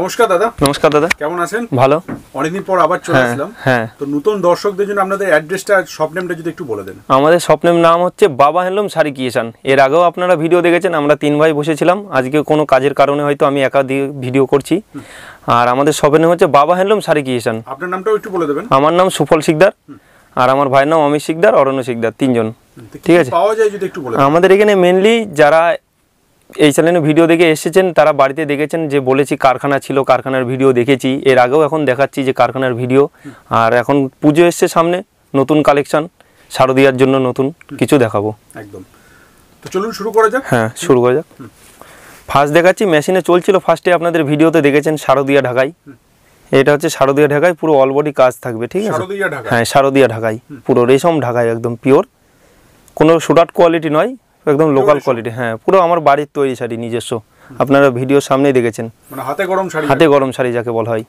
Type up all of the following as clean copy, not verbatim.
নমস্কার দাদা। নমস্কার দাদা, কেমন আছেন? ভালো। অনেকদিন পর আবার চলে আসলাম। হ্যাঁ, তো নতুন দর্শকদের জন্য আপনাদের অ্যাড্রেসটা, শপ নেমটা যদি একটু বলে দেন। আমাদের শপ নেম নাম হচ্ছে বাবা হ্যান্ডলুম শাড়ি ক্রিয়েশন। এর আগেও আপনারা ভিডিও দেখেছেন, আমরা 3 ভাই বসেছিলাম। আজকে কোনো কাজের কারণে হয়তো আমি একা দিয়ে ভিডিও করছি। আর আমাদের শপের নাম হচ্ছে বাবা হ্যান্ডলুম শাড়ি ক্রিয়েশন। আপনার নামটাও একটু বলে দেবেন। আমার নাম সুফল শিকদার, আর আমার ভাইয়ের নাম অমিত শিকদার, অরণ্য শিকদার, 3 জন। ঠিক আছে, পাওয়া যায় যদি একটু বলে দেন। আমাদের এখানে মেনলি যারা এই চ্যানেলে ভিডিও দেখে এসেছেন তারা বাড়িতে দেখেছেন যে বলেছি কারখানা ছিল, কারখানার ভিডিও দেখেছি। এর আগেও এখন দেখাচ্ছি যে কারখানার ভিডিও। আর এখন পুজো এসছে সামনে, নতুন কালেকশন শারদীয়ার জন্য নতুন কিছু দেখাবো একদম। তো চলুন শুরু করা যাক। হ্যাঁ, শুরু করা যাক। ফার্স্ট দেখাচ্ছি, মেশিনে চলছিল ফার্স্টে, আপনাদের ভিডিওতে দেখেছেন শারদীয়া ঢাকাই। এটা হচ্ছে শারদীয়া ঢাকাই, পুরো অল বডি কাজ থাকবে। ঠিক আছে, হ্যাঁ শারদীয়া ঢাকাই, পুরো রেশম ঢাকাই, একদম পিওর, কোনো সুডাট কোয়ালিটি নয়, একদম লোকাল কোয়ালিটি। হ্যাঁ, পুরো আমার বাড়ির তৈরি শাড়ি, নিজস্ব। আপনারা ভিডিওর সামনেই দেখেছেন, মানে হাতে গরম শাড়ি। হাতে গরম শাড়ি যাকে বলা হয়।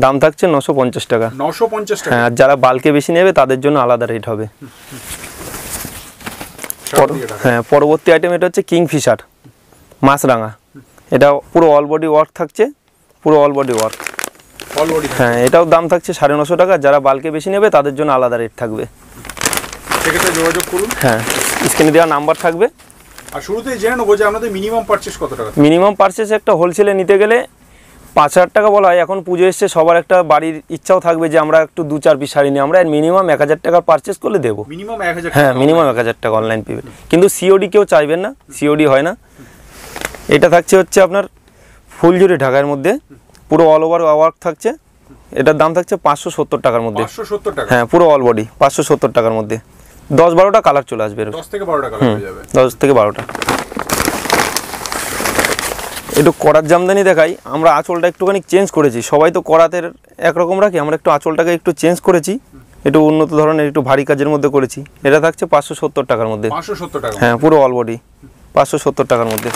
দাম থাকছে 950 টাকা। 950 টাকা। হ্যাঁ, আর যারা বালকে বেশি নেবে তাদের জন্য আলাদা রেট হবে। হ্যাঁ, পরবর্তী আইটেম এটা হচ্ছে কিংফিশার মাছরাঙা। এটা পুরো অল বডি ওয়ার্ক থাকছে, পুরো অল বডি ওয়ার্ক। হ্যাঁ, এটাও দাম থাকছে 950 টাকা। যারা বালকে বেশি নেবে তাদের জন্য আলাদা রেট থাকবে। সেক্ষেত্রে যোগাযোগ করুন। হ্যাঁ, স্ক্রিনে দেওয়া নাম্বার থাকবে। আর শুরুতেই জেনে নেবো যে আপনাদের মিনিমাম পারচেস কত টাকা? মিনিমাম পারচেস একটা হোলসেলে নিতে গেলে 5000 টাকা বলা হয়। এখন পুজো এসছে, সবার একটা বাড়ির ইচ্ছাও থাকবে যে আমরা একটু 2-4 পিস শাড়ি নিই। আমরা মিনিমাম 1000 টাকার পারচেস করলে দেবো। মিনিমাম 1000? হ্যাঁ, মিনিমাম 1000 টাকা অনলাইন পেমেন্ট। কিন্তু সিওডি কেউ চাইবেন না, সিওডি হয় না। এটা থাকছে হচ্ছে আপনার ফুলঝুরি ঢাকার মধ্যে, পুরো অল ওভার ওয়ার্ক থাকছে। এটার দাম থাকছে 570 টাকার মধ্যে। 570 টাকা? হ্যাঁ, পুরো অল বডি 570 টাকার মধ্যে। 10-12টা কালার চলে আসবে। 10 থেকে 12টা কালার হয়ে যাবে। 10 থেকে 12টা। একটু করার জামদানি দেখাই। আমরা আঁচলটা একটুখানি চেঞ্জ করেছি। সবাই তো করাতের একরকম রাখি, আমরা একটু আঁচলটাকে একটু চেঞ্জ করেছি, একটু উন্নত ধরনের, একটু ভারী কাজের মধ্যে করেছি। এটা থাকছে 570 টাকার মধ্যে। 570 টাকা? হ্যাঁ, পুরো অল বডি 570 টাকার মধ্যে।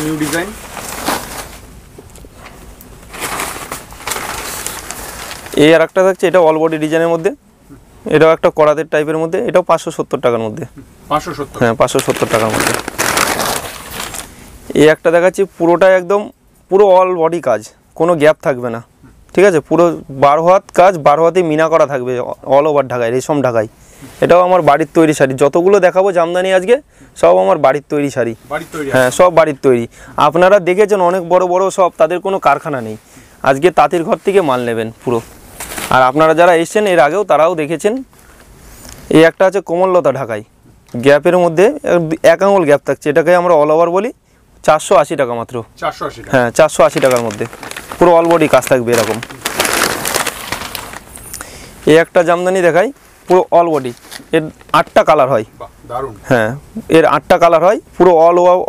New design. এই আর একটা থাকছে, এটা অল বডি ডিজাইনের মধ্যে। এটাও একটা করাতের টাইপের মধ্যে। এটাও 570 টাকার মধ্যে। 570? হ্যাঁ, 570 টাকার মধ্যে। এই একটা দেখাচ্ছি, পুরোটা একদম পুরো অল বডি কাজ, কোনো গ্যাপ থাকবে না। ঠিক আছে, পুরো 12 হাত কাজ, 12 হাতে মিনা করা থাকবে, অল ওভার ঢাকায়, রেশম ঢাকায়। এটাও আমার বাড়ির তৈরি শাড়ি। যতগুলো দেখাবো জামদানি আজকে সব আমার বাড়ির তৈরি শাড়ি। হ্যাঁ, সব বাড়ির তৈরি। আপনারা দেখেছেন অনেক বড় বড় সব, তাদের কোনো কারখানা নেই। আজকে তাঁতির ঘর থেকে মাল নেবেন পুরো। আর আপনারা যারা এসছেন এর আগেও তারাও দেখেছেন। এই একটা আছে কোমললতা ঢাকাই, গ্যাপের মধ্যে 1 আঙুল গ্যাপ থাকছে। এটাকে আমরা অল ওভার বলি। 480 টাকা মাত্র। 480? হ্যাঁ, 480 টাকার মধ্যে পুরো অল বডি কাজ থাকবে এরকম। এই একটা জামদানি দেখাই, পুরো অল বডি। এর 8টা কালার হয়। দারুণ। হ্যাঁ, এর 8টা কালার হয়, পুরো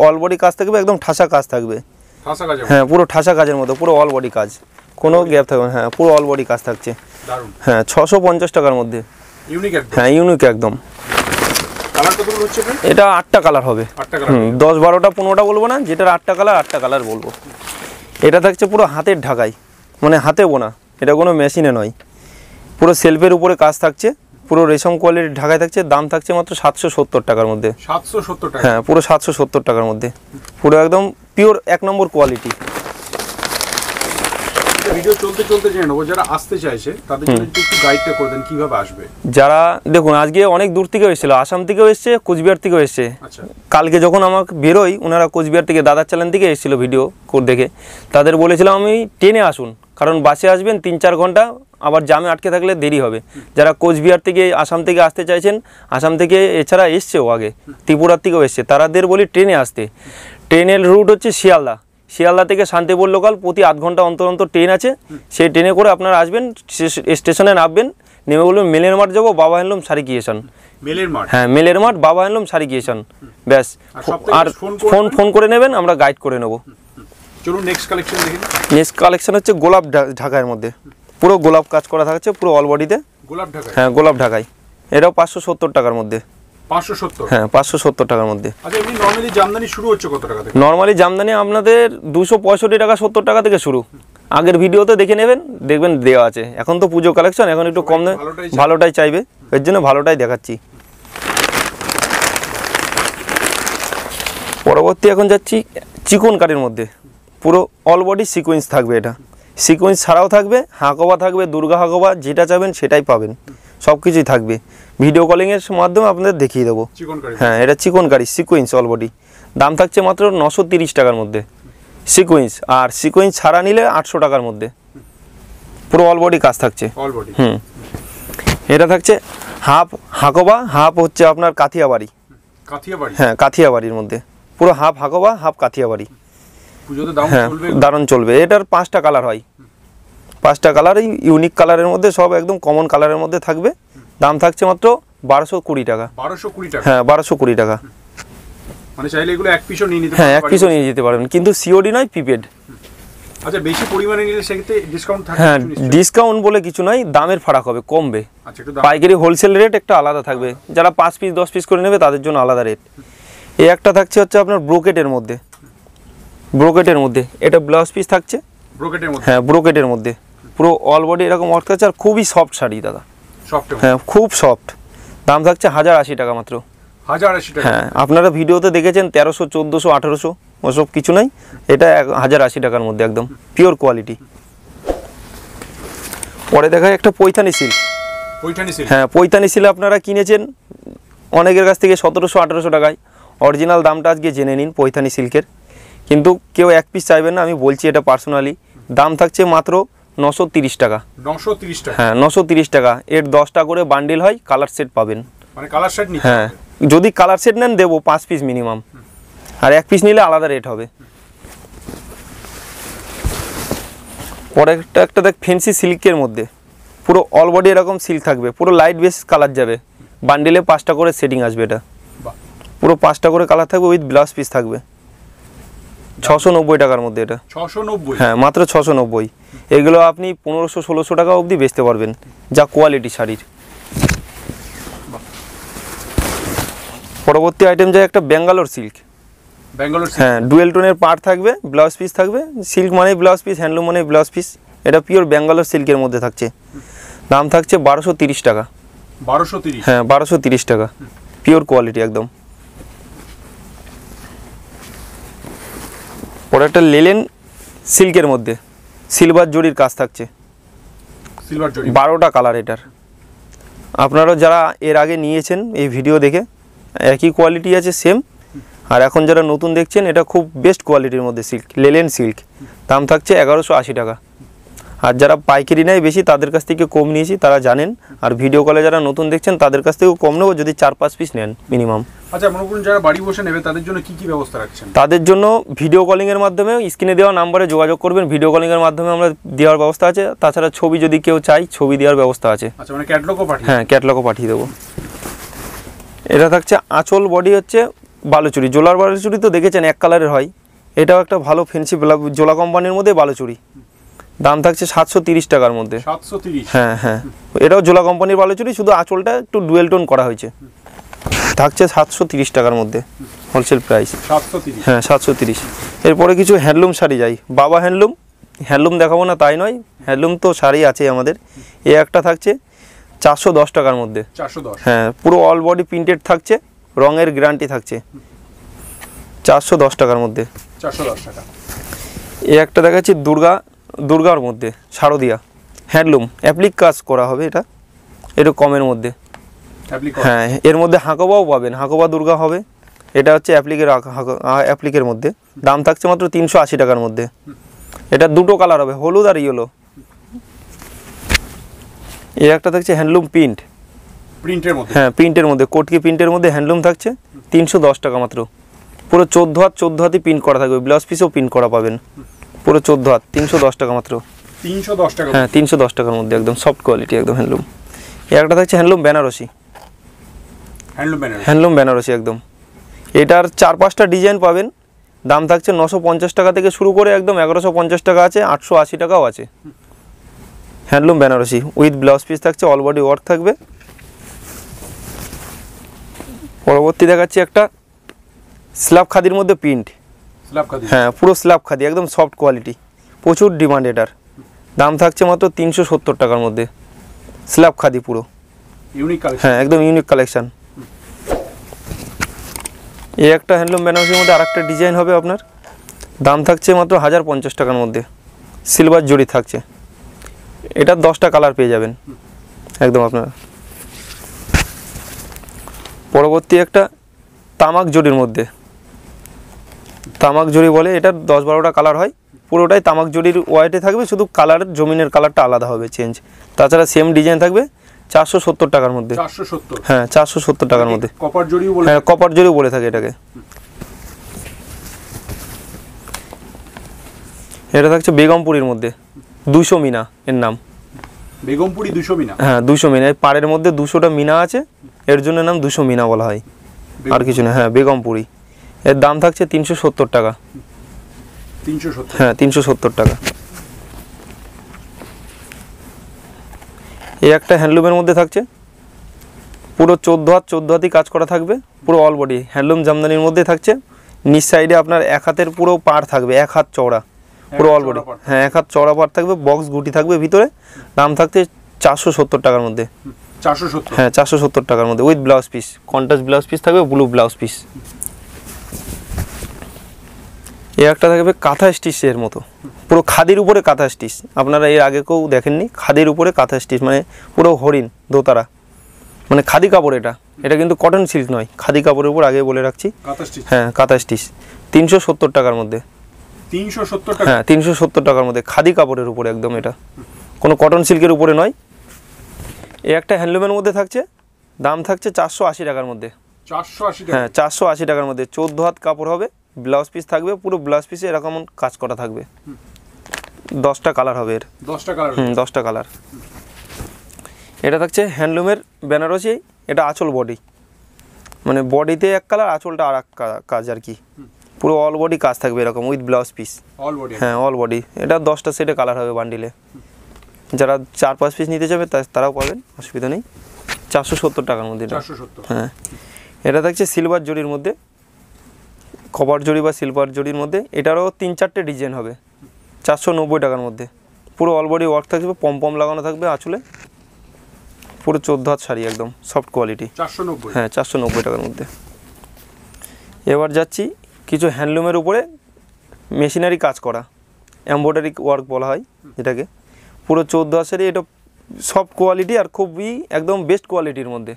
অল বডি কাজ থাকবে, একদম ঠাসা কাজ থাকবে। হ্যাঁ, পুরো ঠাসা কাজের মতো, পুরো অল বডি কাজ, কোনো গ্যাপ থাকবে। হ্যাঁ, পুরো অল বডি কাজ থাকছে। দারুণ। হ্যাঁ, 650 টাকার মধ্যে। ইউনিক একদম। হ্যাঁ, ইউনিক একদম। কালার কতগুলো হচ্ছে? এটা 8টা কালার হবে। 8টা কালার? 10, 12টা, 15টা বলবো না, যেটার 8টা কালার 8টা কালার বলবো। এটা থাকছে পুরো হাতের ঢাকাই, মানে হাতে বোনা, এটা কোনো মেশিনে নয়। পুরো সেলফের উপরে কাজ থাকছে, পুরো রেশম কোয়ালিটির ঢাকায় থাকছে। দাম থাকছে মাত্র 770 টাকার মধ্যে। 770 টাকা? হ্যাঁ, পুরো 770 টাকার মধ্যে, পুরো একদম পিওর 1 নম্বর কোয়ালিটি। ভিডিও চলতে চলতে জেনে নেবো, যারা আসতে চাইছে তাদের জন্য একটু গাইডটা করে দেন কিভাবে আসবে। যারা দেখুন, আজকে অনেক দূর থেকেও এসেছিল, আসাম থেকেও এসছে, কোচবিহার থেকেও এসছে। আচ্ছা। কালকে যখন আমাকে বেরোই, ওনারা কোচবিহার থেকে, দাদার চ্যানেল থেকে এসেছিলো ভিডিও দেখে। তাদের বলেছিলাম আমি ট্রেনে আসুন, কারণ বাসে আসবেন 3-4 ঘন্টা, আবার জামে আটকে থাকলে দেরি হবে। যারা কোচবিহার থেকে, আসাম থেকে আসতে চাইছেন, আসাম থেকে এছাড়া এসছেও আগে, ত্রিপুরার থেকেও এসছে, তাদের বলি ট্রেনে আসতে। ট্রেনের রুট হচ্ছে শিয়ালদা। শিয়ালদা থেকে শান্তিপুর লোকাল প্রতি 8 ঘন্টা অন্তর অন্তর ট্রেন আছে। সেই ট্রেনে করে আপনারা আসবেন, স্টেশনে নামবেন, নেমে বলবেন মেলের মাঠ যাবো, বাবা হ্যান্ডলুম শাড়ি ক্রিয়েশন। মেলের মাঠ? হ্যাঁ, মেলের মাঠ, বাবা হ্যান্ডলুম শাড়ি ক্রিয়েশন, ব্যাস। আর ফোন করে নেবেন, আমরা গাইড করে নেবো। চলুন নেক্সট কালেকশন দেখুন। নেক্সট কালেকশন হচ্ছে গোলাপ ঢাকার মধ্যে, পুরো গোলাপ কাজ করা থাকছে, পুরো অল বডিতে। গোলাপ ঢাকাই? হ্যাঁ, গোলাপ ঢাকাই। এটাও 570 টাকার মধ্যে। 570? হ্যাঁ, 570 টাকার মধ্যে। আচ্ছা, এমনি নরমালি জামদানি শুরু হচ্ছে কত টাকা থেকে? নরমালি জামদানি আপনাদের 265 টাকা, 70 টাকা থেকে শুরু। আগের ভিডিওতে দেখে নেবেন, দেখবেন দেওয়া আছে। এখন তো পুজো কালেকশন, এখন একটু কম দামে ভালোটাই চাইবে, এর জন্য ভালোটাই দেখাচ্ছি। পরবর্তী এখন যাচ্ছি চিকন কারির মধ্যে, পুরো অল বডি সিকোয়েন্স থাকবে, এটা সিকোয়েন্স ছাড়াও থাকবে, হাঁকোবা থাকবে, দুর্গা হাঁকোবা, যেটা চাবেন সেটাই পাবেন, সব কিছুই থাকবে। ভিডিও কলিংয়ের মাধ্যমে আপনাদের দেখিয়ে দেবো। হ্যাঁ, এটা চিকনকারি সিকোয়েন্স অল বডি, দাম থাকছে মাত্র 930 টাকার মধ্যে সিকোয়েন্স, আর সিকোয়েন্স ছাড়া নিলে 800 টাকার মধ্যে পুরো অল বডি কাজ থাকছে। এটা থাকছে হাফ হাঁকোবা, হাফ হচ্ছে আপনার কাথিয়াবাড়ি। হ্যাঁ, কাথিয়াবাড়ির মধ্যে পুরো হাফ হাঁকোবা, হাফ কাথিয়াবাড়ি। হ্যাঁ, দারুণ চলবে। এটার 5টা কালার হয়, 5টা কালারই ইউনিক কালারের মধ্যে, সব একদম কমন কালারের মধ্যে থাকবে। দাম থাকছে মাত্র 1220 টাকা। 1220 টাকা? হ্যাঁ, 1220 টাকা। মানে চাইলে এগুলো এক পিসও নিয়ে নিতে পারবেন? হ্যাঁ, এক পিসও নিয়ে যেতে পারবেন, কিন্তু সিওডি নয়, প্রিপেড। আচ্ছা, বেশি পরিমাণে নিলে সেক্ষেত্রে ডিসকাউন্ট থাকবে? হ্যাঁ, ডিসকাউন্ট বলে কিছু নয়, দামের ফারাক হবে, কমবে। আচ্ছা, একটু পাইকারি হোলসেল রেট একটা আলাদা থাকবে, যারা 5 পিস 10 পিস করে নেবে তাদের জন্য আলাদা রেট। এই একটা থাকছে হচ্ছে আপনার ব্রোকেটের মধ্যে, ব্রোকেটের মধ্যে এটা ব্লাউজ পিস থাকছে ব্রোকেটের মধ্যে। হ্যাঁ, ব্রোকেটের মধ্যে পুরো অল বডি এরকম ওয়ার্ক থাকছে, আর খুবই সফট শাড়ি দাদা, সফট। হ্যাঁ, খুব সফট। দাম থাকছে 1080 টাকা মাত্র। 1080 টাকা? হ্যাঁ, আপনারা ভিডিওতে দেখেছেন 1300, 1400, 1800, ওসব কিছু নাই, এটা 1080 টাকার মধ্যে একদম পিওর কোয়ালিটি। পরে দেখায় একটা পৈথানি সিল্ক। পৈথানি সিল্ক? হ্যাঁ, পৈথানি সিল্ক আপনারা কিনেছেন অনেকের কাছ থেকে 1700, 1800 টাকায়। অরিজিনাল দামটা আজকে জেনে নিন পৈথানি সিল্কের, কিন্তু কেউ এক পিস চাইবেন না, আমি বলছি এটা পার্সোনালি। দাম থাকছে মাত্র 930 টাকা। 930 টাকা? হ্যাঁ, 930 টাকা। এর 10টা করে বান্ডিল হয়, কালার সেট পাবেন। মানে কালার সেট নিতে? হ্যাঁ, যদি কালার সেট নেন দেবো 5 পিস মিনিমাম, আর এক পিস নিলে আলাদা রেট হবে। পরে একটা দেখ ফেন্সি সিল্কের মধ্যে পুরো অল বডি এরকম সিল্ক থাকবে, পুরো লাইট বেস কালার যাবে, বান্ডিলে 5টা করে সেটিং আসবে। এটা পুরো 5টা করে কালার থাকবে, উইথ ব্লাউজ পিস থাকবে। 690 টাকার মধ্যে এটা। 690? হ্যাঁ, মাত্র 690। এগুলো আপনি 1500, 1600 টাকা অবধি বেচতে পারবেন, যা কোয়ালিটি শাড়ির। পরবর্তী আইটেম যায় একটা ব্যাঙ্গালোর সিল্ক। ব্যাঙ্গালোর সিল্ক? হ্যাঁ, ডুয়েল টোনের পার্ট থাকবে, ব্লাউজ পিস থাকবে। সিল্ক মানে ব্লাউজ পিস, হ্যান্ডলুম মানে ব্লাউজ পিস। এটা পিওর ব্যাঙ্গালোর সিল্কের মধ্যে থাকছে। দাম থাকছে 1230 টাকা। 1230? হ্যাঁ, 1230 টাকা, পিওর কোয়ালিটি একদম। পরে একটা লেলেন সিল্কের মধ্যে সিলভার জরির কাজ থাকছে, সিলভার জরি। 12টা কালার এটার। আপনারা যারা এর আগে নিয়েছেন এই ভিডিও দেখে, একই কোয়ালিটি আছে সেম, আর এখন যারা নতুন দেখছেন এটা খুব বেস্ট কোয়ালিটির মধ্যে সিল্ক, লেলেন সিল্ক। দাম থাকছে 1180 টাকা। আর যারা পাইকারি নেয় বেশি, তাদের কাছ থেকে কম নিয়েছি, তারা জানেন। আর ভিডিও কলে যারা নতুন দেখছেন তাদের কাছ থেকেও কম নেবো, যদি 4-5 পিস নেন মিনিমাম। আচ্ছা, মনে করুন যারা বাড়ি বসে নেবে তাদের জন্য কি কি ব্যবস্থা রাখছেন? তাদের জন্য ভিডিও কলিংয়ের মাধ্যমে স্ক্রিনে দেওয়া নাম্বারে যোগাযোগ করবেন, ভিডিও কলিংয়ের মাধ্যমে আমরা দেওয়ার ব্যবস্থা আছে। তাছাড়া ছবি যদি কেউ চাই, ছবি দেওয়ার ব্যবস্থা আছে। আচ্ছা, মানে ক্যাটালগও পাঠিয়ে? হ্যাঁ, ক্যাটালগও পাঠিয়ে দেবো। এটা থাকছে আঁচল বডি হচ্ছে বালুচুরি, জোলার বালুচুরি তো দেখেছেন এক কালারের হয়, এটাও একটা ভালো ফেন্সি জোলা কোম্পানির মধ্যে বালুচুরি। দাম থাকছে 730 টাকার মধ্যে। 730? হ্যাঁ হ্যাঁ, এটাও জোলা কোম্পানির বালুচুরি, শুধু আঁচলটা একটু ডুয়েল টোন করা হয়েছে। থাকছে 730 টাকার মধ্যে হোলসেল প্রাইস। 730? হ্যাঁ, 730। এরপরে কিছু হ্যান্ডলুম শাড়ি যাই, বাবা হ্যান্ডলুম। হ্যান্ডলুম দেখাবো না তাই নয়, হ্যান্ডলুম তো শাড়ি আছে আমাদের। এ একটা থাকছে 410 টাকার মধ্যে। 410? হ্যাঁ, পুরো অল বডি প্রিন্টেড থাকছে, রঙের গ্যারান্টি থাকছে। 410 টাকার মধ্যে। 410 টাকা। এ একটা দেখাচ্ছি দুর্গার মধ্যে শারদিয়া হ্যান্ডলুম, অ্যাপ্লিক কাজ করা হবে, এটা একটু কমের মধ্যে। হ্যাঁ, এর মধ্যে হাঁকোবাও পাবেন, হাঁকোবা দুর্গা হবে। এটা হচ্ছে অ্যাপ্লিকের মধ্যে। দাম থাকছে মাত্র 380 টাকার মধ্যে। এটা দুটো কালার হবে, হলুদ আর ইয়েলো। এর একটা থাকছে হ্যান্ডলুম প্রিন্টের মধ্যে। হ্যাঁ, প্রিন্টের মধ্যে, কোটকি প্রিন্টের মধ্যে হ্যান্ডলুম থাকছে 310 টাকা মাত্র। পুরো 14 হাতে প্রিন্ট করা থাকবে, ব্লাউজ পিসেও প্রিন্ট করা পাবেন। পুরো 14 হাত, 310 টাকা মাত্র। 310 টাকা? হ্যাঁ, 310 টাকার মধ্যে একদম সফট কোয়ালিটি একদম হ্যান্ডলুম। এর একটা থাকছে হ্যান্ডলুম বেনারসি। হ্যান্ডলুম বেনারসি একদম। এটার 4-5টা ডিজাইন পাবেন। দাম থাকছে 950 টাকা থেকে শুরু করে একদম 1150 টাকা আছে, 880 টাকাও আছে। Handloom Banarasi with blouse piece থাকছে, অল বডি ওয়ার্ক থাকবে। পরবর্তী দেখাচ্ছি একটা স্ল্যাব খাদির মধ্যে প্রিন্ট। হ্যাঁ, পুরো স্ল্যাব খাদি একদম সফট কোয়ালিটি, প্রচুর ডিমান্ড এটার। দাম থাকছে মাত্র 370 টাকার মধ্যে। স্ল্যাব খাদি পুরো ইউনিক কালেকশন। হ্যাঁ, একদম ইউনিক কালেকশন। এই একটা হ্যান্ডলুম বেনারসির মধ্যে আরেকটা ডিজাইন হবে আপনার, দাম থাকছে মাত্র 1050 টাকার মধ্যে, সিলভার জরি থাকছে। এটা 10টা কালার পেয়ে যাবেন একদম আপনারা। পরবর্তী একটা তামাক জরির মধ্যে, তামাক জরি বলে, এটা 10-12টা কালার হয়, পুরোটাই তামাক জরির ওয়াইটে থাকবে, শুধু কালার জমিনের কালারটা আলাদা হবে চেঞ্জ। তাছাড়া সেম ডিজাইন থাকবে 470 টাকার মধ্যে। 470? হ্যাঁ 470 টাকার মধ্যে। কপার জরিও বলে? হ্যাঁ কপার জরিও বলে থাকে এটাকে। এটা থাকছে বেগমপুরীর মধ্যে, 200 মিনা এর নাম। বেগমপুরী 200 মিনা? হ্যাঁ 200 মিনা, এই পাড়ের মধ্যে 200টা মিনা আছে, এর জন্য নাম 200 মিনা বলা হয়, আর কিছু না। হ্যাঁ বেগমপুরী, এর দাম থাকছে 370 টাকা। 370? হ্যাঁ 370 টাকা। এই একটা হ্যান্ডলুমের মধ্যে থাকছে, পুরো 14 হাতই কাজ করা থাকবে, পুরো অল বডি হ্যান্ডলুম জামদানির মধ্যে থাকছে। নিচ সাইডে আপনার 1 হাতের পুরো পাড় থাকবে, 1 হাত চওড়া, পুরো অল বডি। হ্যাঁ 1 হাত চওড়া পাড় থাকবে, বক্স গুটি থাকবে ভিতরে। দাম থাকছে 470 টাকার মধ্যে। 470? হ্যাঁ 470 টাকার মধ্যে, with blouse piece, contrast blouse piece থাকবে, ব্লু ব্লাউজ পিস। এই একটা থাকবে কাঁথা স্টিচের মতো, পুরো খাদির উপরে কাঁথা স্টিচ। আপনারা এর আগে কেউ দেখেননি, খাদির উপরে কাঁথা স্টিচ, মানে পুরো হরিণ দোতারা, মানে খাদি কাপড়। এটা কিন্তু কটন সিল্ক নয়, খাদি কাপড়ের উপর, আগে বলে রাখছি। হ্যাঁ কাঁথা স্টিচ, 370 টাকার মধ্যে। 370 টাকা? হ্যাঁ 370 টাকার মধ্যে, খাদি কাপড়ের উপরে একদম, এটা কোনো কটন সিল্কের উপরে নয়। এই একটা হ্যান্ডলুমের মধ্যে থাকছে, দাম থাকছে 480 টাকার মধ্যে। 480 টাকা? হ্যাঁ 480 টাকার মধ্যে, 14 হাত কাপড় হবে, ব্লাউজ পিস থাকবে, পুরো ব্লাউজ পিসে এরকম কাজ করা থাকবে। 10টা কালার হবে এর। 10টা কালার? 10টা কালার। এটা থাকছে হ্যান্ডলুমের বেনারসি, এটা আঁচল বডি, মানে বডিতে এক কালার, আঁচলটা আর এক কাজ আর কি। পুরো অল বডি কাজ থাকবে এরকম, with blouse piece. All body? হ্যাঁ অল বডি। এটা 10টা সেটে কালার হবে বান্ডিলে। যারা 4-5 পিস নিতে যাবে তারাও পাবেন, অসুবিধা নেই। 470 টাকার মধ্যে। 470? হ্যাঁ। এটা থাকছে সিলভার জরির মধ্যে, কপার জরি বা সিলভার জরির মধ্যে। এটারও 3-4টে ডিজাইন হবে, 490 টাকার মধ্যে। পুরো অল বডি ওয়ার্ক থাকবে, পম লাগানো থাকবে আঁচলে, পুরো 14 হাত শাড়ি, একদম সফট কোয়ালিটি। 490? হ্যাঁ 490 টাকার মধ্যে। এবার যাচ্ছি কিছু হ্যান্ডলুমের উপরে মেশিনারি কাজ করা, এমব্রয়ডারি ওয়ার্ক বলা হয় যেটাকে। পুরো 14 হাত শাড়ি, এটা সফট কোয়ালিটি আর খুবই একদম বেস্ট কোয়ালিটির মধ্যে।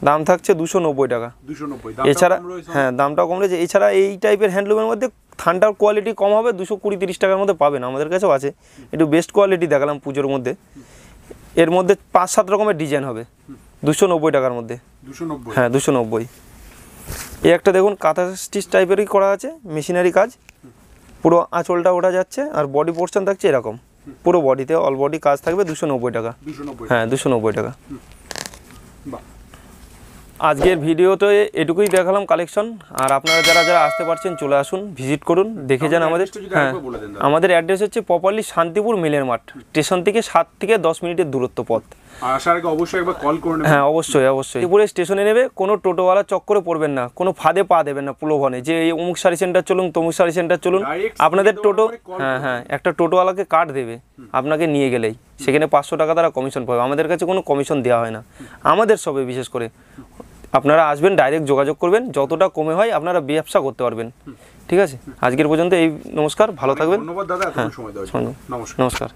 দাম থাকছে 290 টাকা। 290? এছাড়া হ্যাঁ দামটাও কম রয়েছে। এছাড়া এই টাইপের হ্যান্ডলুমের মধ্যে ঠান্ডার কোয়ালিটি কম হবে, 220-30 টাকার মধ্যে পাবেন, আমাদের কাছেও আছে। একটু বেস্ট কোয়ালিটি দেখালাম পুজোর মধ্যে। এর মধ্যে 5-7 রকমের ডিজাইন হবে, 290 টাকার মধ্যে। 290? হ্যাঁ 290। এই একটা দেখুন কাঁথা স্টিচ টাইপেরই করা আছে, মেশিনারি কাজ, পুরো আঁচলটা ওঠা যাচ্ছে, আর বডি পোর্শন থাকছে এরকম, পুরো বডিতে অল বডি কাজ থাকবে, 290 টাকা। 290? হ্যাঁ 290 টাকা। বাহ। আজকের ভিডিওতে এটুকুই দেখালাম কালেকশন। আর আপনারা যারা আসতে পারছেন চলে আসুন, ভিজিট করুন, দেখে যান আমাদের। হ্যাঁ আমাদের অ্যাড্রেস হচ্ছে প্রপারলি শান্তিপুর মিলের মাঠ, স্টেশন থেকে 7 থেকে 10 মিনিটের দূরত্ব পথ। আসার আগে অবশ্যই একবার কল করে নেবেন। হ্যাঁ অবশ্যই। শান্তিপুরে স্টেশনে নেবে, কোনো টোটোওয়ালা চক্করে পড়বেন না, কোনো ফাঁদে পা দেবেন না প্রলোভনে, যে এই অমুক শাড়ি সেন্টার চলুন, তমুক শাড়ি সেন্টার চলুন। আপনাদের টোটো, হ্যাঁ একটা টোটোওয়ালাকে কার্ড দেবে আপনাকে নিয়ে গেলেই, সেখানে 500 টাকা তারা কমিশন পাবে। আমাদের কাছে কোনো কমিশন দেওয়া হয় না, আমাদের সবে বিশেষ করে। আপনারা আসবেন, ডাইরেক্ট যোগাযোগ করবেন, যতটা কমে হয় আপনারা ব্যবসা করতে পারবেন। ঠিক আছে, আজকের পর্যন্ত এই। নমস্কার, ভালো থাকবেন। ধন্যবাদ দাদা, এত সময় দেওয়ার জন্য। নমস্কার। নমস্কার।